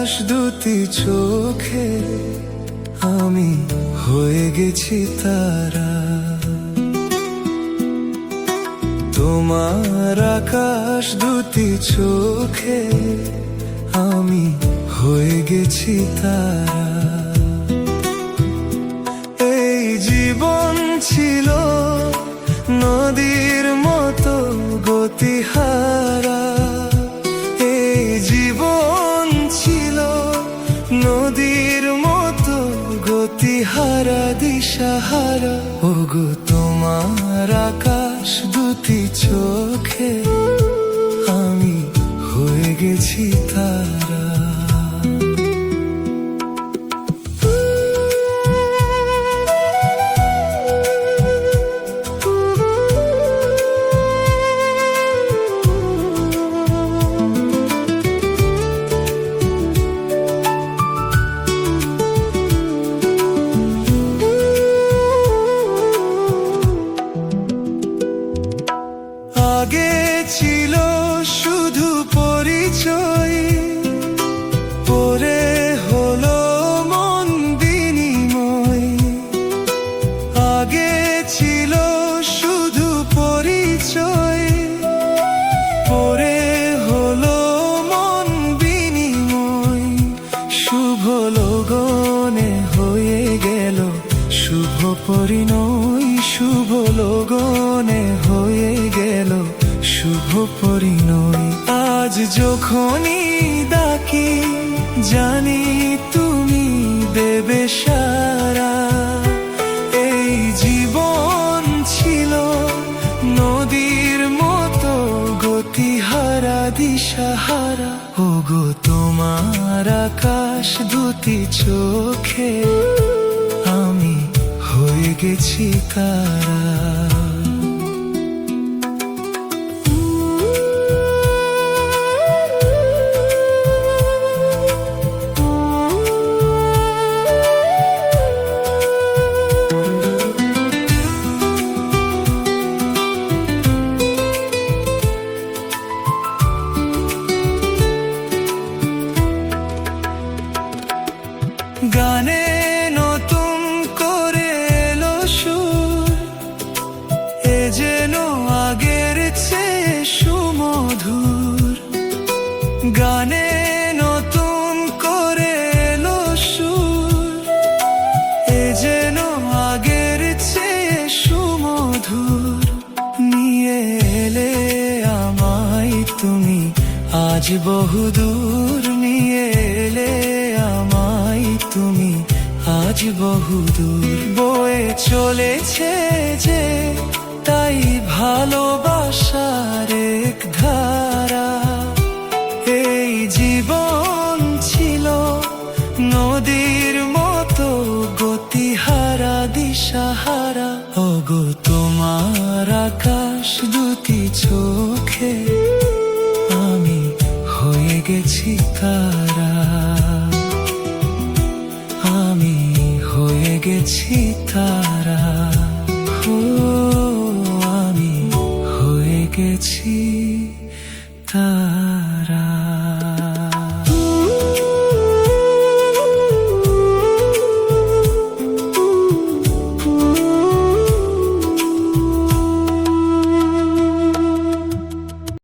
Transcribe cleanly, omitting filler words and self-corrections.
আকাশ দুটি চোখে আমি হয়ে গেছি তারা। তোমার আকাশ দুটি চোখে আমি হয়ে গেছি তারা। এই জীবন ছিল নদীর মতো গতিহারা, এই জীবন ছিল নদীর মতো গতিহারা দিশাহারা। ওগো তোমার আকাশ দুটি চোখে আমি হয়ে গেছি তারা। আগে ছিল শুধু পরিচয়, পরে হলো মন বিনিময়। আগে ছিল শুধু পরিচয়, পরে হলো মন বিনিময়। শুভ লগনে হয়ে গেল শুভ পরিণয়, শুভ লগনে হয়ে গেল শুভ পরিণয়। আজ যখনই ডাকি জানি তুমি দেবে সারা। এই জীবন ছিল নদীর মতো গতিহারা দিশাহারা। ওগো তোমার আকাশ দুটি চোখে আমি হয়ে গেছি তারা। গানে নতুন করে এলো সুর, এ যেন আগের চেয়ে সুমধুর। গানে নতুন করে এলো সুর, এ যেন আগের চেয়ে সুমধুর। নিয়ে এলে আমায় তুমি আজ বহুদূর, নিয়ে এলে আমায় তুমি আজ বহুদূর। বয়ে চলেছে যে তাই ভালোবাসার এক ধারা। এই জীবন ছিল নদীর মতো গতিহারা দিশাহারা। ওগো তোমার আকাশ দুটি চোখে আমি হয়ে গেছি তারা। আমি হয়ে গেছি তারা, ও আমি হয়ে গেছি তারা।